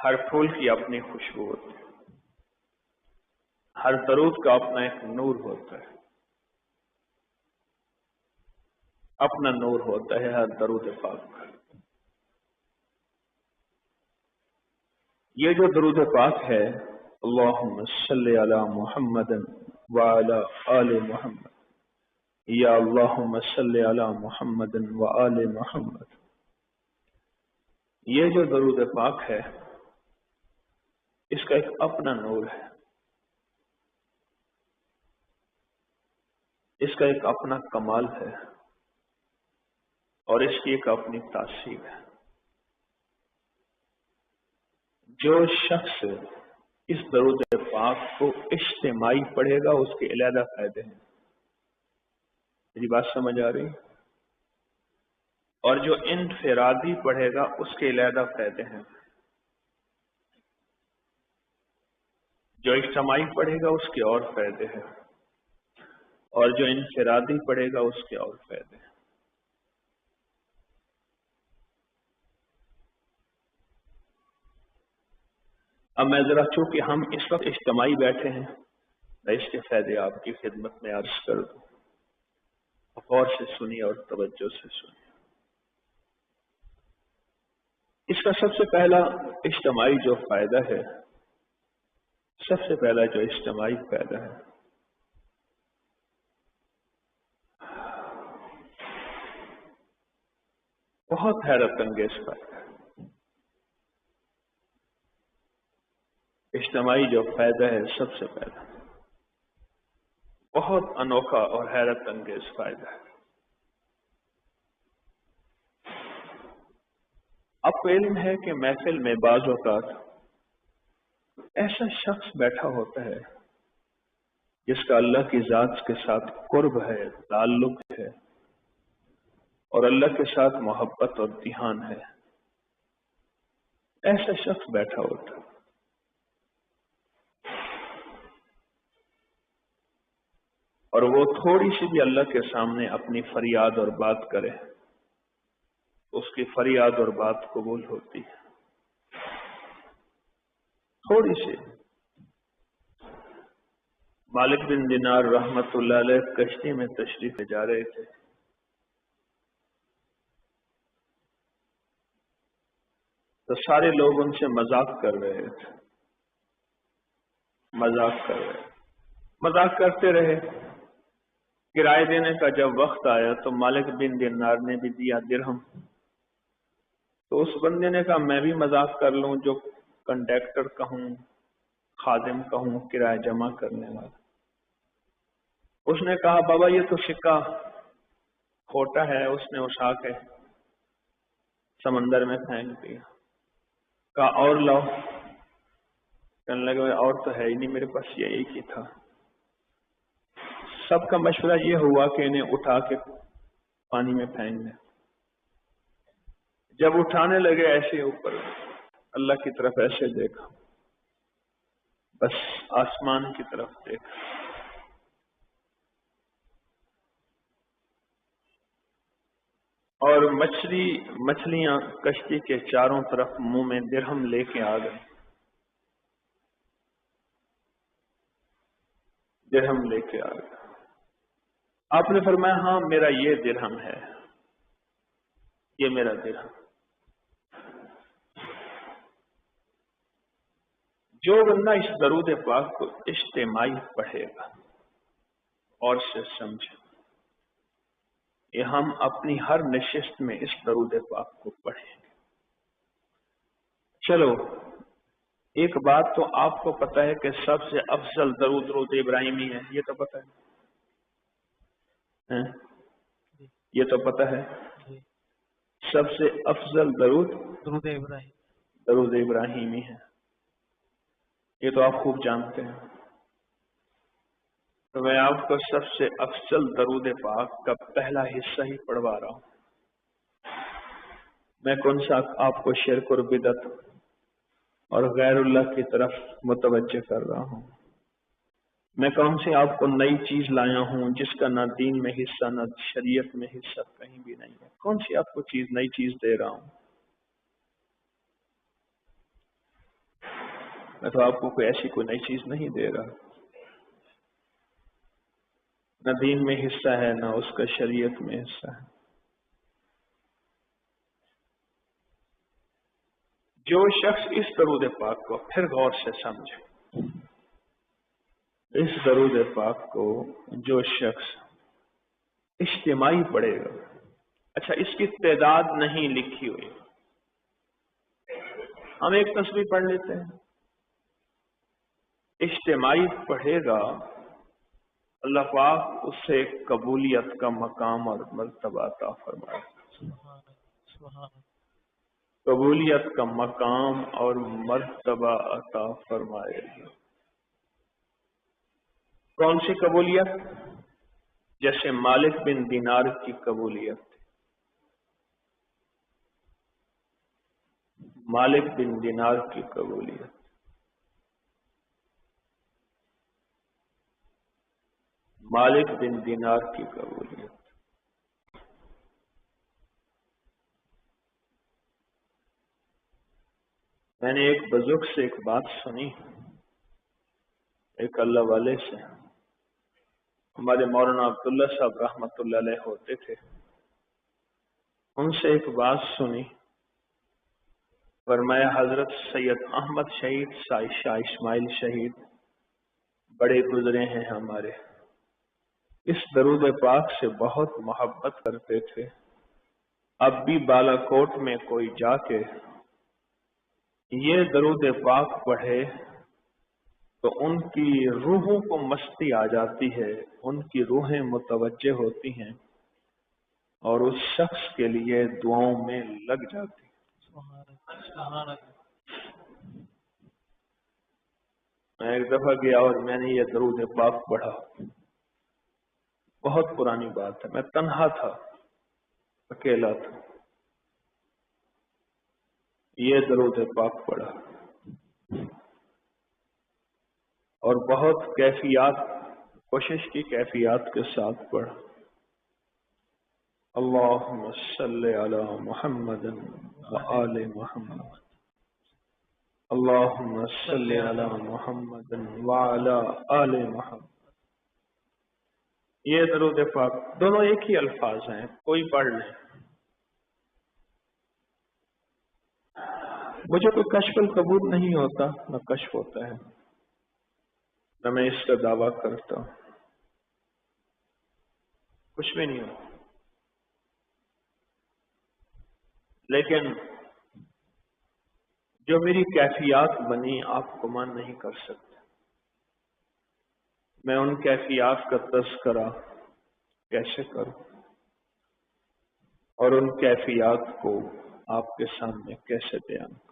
ہر پھول کی اپنی خوشبو ہوتی ہے، ہر درود کا اپنا ایک نور ہوتا ہے، اپنا نور ہوتا ہے ہر درود پاک کا۔ یہ جو درود پاک ہے، اللہم صلی علی محمد وعلی آل محمد، یا اللہم صلی علی محمد وآل محمد، یہ جو درود پاک ہے اس کا ایک اپنا نور ہے، اس کا ایک اپنا کمال ہے، اور اس کی ایک اپنی تاثیر ہے۔ جو شخص اس درود پاک کو اجتماعی پڑھے گا اس کے علیحدہ فائدے ہیں، میری بات سمجھ آ رہی؟ اور جو انفرادی پڑھے گا اس کے علیحدہ فائدے ہیں، جو اجتماعی پڑھے گا اس کے اور فائدے ہیں، اور جو انفرادی پڑھے گا اس کے اور فائدے ہیں۔ اب میں ذرا چونکہ ہم اس وقت اجتماعی بیٹھے ہیں، میں اس کے فائدے آپ کی خدمت میں عرض کر دوں، غور سے سنیے اور توجہ سے سنیے۔ اس کا سب سے پہلا اجتماعی جو فائدہ ہے، سب سے پہلا جو اجتماعی فائدہ ہے، بہت حیرت انگیز فائدہ ہے۔ اجتماعی جو فائدہ ہے سب سے پہلا بہت انوکھا اور حیرت انگیز فائدہ ہے۔ آپ کو علم ہے کہ محفل میں بعض اوقات ایسا شخص بیٹھا ہوتا ہے جس کا اللہ کی ذات کے ساتھ قرب ہے، تعلق ہے، اور اللہ کے ساتھ محبت اور دھیان ہے، ایسا شخص بیٹھا ہوتا ہے۔ اور وہ تھوڑی سی بھی اللہ کے سامنے اپنی فریاد اور بات کرے، اس کی فریاد اور بات قبول ہوتی ہے، تھوڑی سی۔ مالک بن دینار رحمت اللہ علیہ کشتی میں تشریف لے جا رہے تھے، تو سارے لوگ ان سے مذاق کر رہے تھے، مذاق کرتے رہے۔ کرایہ دینے کا جب وقت آیا تو مالک بن دینار نے بھی دیا درہم، تو اس بندے نے کہا میں بھی مذاق کر لوں، جو کنڈکٹر کہوں، خادم کہوں، کرایہ جمع کرنے والا۔ اس نے کہا بابا یہ تو سکہ کھوٹا ہے، اس نے اٹھا کے سمندر میں پھینک دیا۔ کہا اور لاؤ، کہنے لگے اور تو ہے ہی نہیں میرے پاس، یہ ایک ہی تھا۔ سب کا مشورہ یہ ہوا کہ انہیں اٹھا کے پانی میں پھینک دیں۔ جب اٹھانے لگے ایسے اوپر اللہ کی طرف ایسے دیکھا، بس آسمان کی طرف دیکھا، اور مچھلیاں کشتی کے چاروں طرف منہ میں درہم لے کے آ گئے، درہم لے کے آ گئے۔ آپ نے فرمایا ہاں میرا یہ درہم ہے، یہ میرا درہم۔ جو بندہ اس درود پاک کو اجتماعی پڑھے گا اور سے سمجھے، یہ ہم اپنی ہر نشست میں اس درود پاک کو پڑھیں گے۔ چلو ایک بات تو آپ کو پتہ ہے کہ سب سے افضل درود ابراہیمی ہے، یہ تو پتہ ہے، یہ تو پتہ ہے سب سے افضل درود ابراہیمی ہے، یہ تو آپ خوب جانتے ہیں۔ تو میں آپ کو سب سے افضل درود پاک کا پہلا حصہ ہی پڑھوا رہا ہوں۔ میں کون سا آپ کو شرک اور بدعت اور غیر اللہ کی طرف متوجہ کر رہا ہوں؟ میں کون سی آپ کو نئی چیز لایا ہوں جس کا نہ دین میں حصہ نہ شریعت میں حصہ کہیں بھی نہیں ہے؟ کون سی آپ کو نئی چیز دے رہا ہوں؟ میں تو آپ کو کوئی ایسی کوئی نئی چیز نہیں دے رہا، نہ دین میں حصہ ہے نہ اس کا شریعت میں حصہ ہے۔ جو شخص اس درود پاک کو پھر غور سے سمجھے، اس درود پاک کو جو شخص اجتماعی پڑھے گا، اچھا اس کی تعداد نہیں لکھی ہوئی، ہم ایک تسبیح پڑھ لیتے ہیں، اجتماعی پڑھے گا اللہ پاک اس سے قبولیت کا مقام اور مرتبہ عطا فرمائے، قبولیت کا مقام اور مرتبہ عطا فرمائے گا۔ کون سی قبولیت؟ جیسے مالک بن دینار کی قبولیت، مالک بن دینار کی قبولیت، مالک بن دینار کی قبولیت۔ میں نے ایک بزرگ سے ایک بات سنی، ایک اللہ والے سے، ہمارے مولانا عبداللہ صاحب رحمۃ اللہ علیہ ہوتے تھے، ان سے ایک بات سنی، فرمایا حضرت سید احمد شہید شاہ اسماعیل شہید بڑے گزرے ہیں ہمارے، اس درود پاک سے بہت محبت کرتے تھے، اب بھی بالا کوٹ میں کوئی جا کے یہ درود پاک پڑھے تو ان کی روحوں کو مستی آ جاتی ہے، ان کی روحیں متوجہ ہوتی ہیں اور اس شخص کے لیے دعاؤں میں لگ جاتی ہیں۔ میں ایک دفعہ گیا اور میں نے یہ درود پاک پڑھا، بہت پرانی بات ہے، میں تنہا تھا، اکیلا تھا، یہ درود پاک پڑھا اور بہت کیفیات، کوشش کی کیفیات کے ساتھ پڑھا، اللہم صلی علی محمد وآل محمد، اللہم صلی علی محمد وعلی آل محمد۔ یہ درود پاک دونوں ایک ہی الفاظ ہیں، کوئی پڑھ لیں۔ مجھے کوئی کشف القبول نہیں ہوتا، نہ کشف ہوتا ہے، نہ میں اس کا دعویٰ کرتا ہوں، کچھ بھی نہیں ہوتا، لیکن جو میری کیفیات بنی آپ گمان نہیں کر سکتے، میں ان کیفیات کا تذکرہ کیسے کروں اور ان کیفیات کو آپ کے سامنے کیسے بیان کروں۔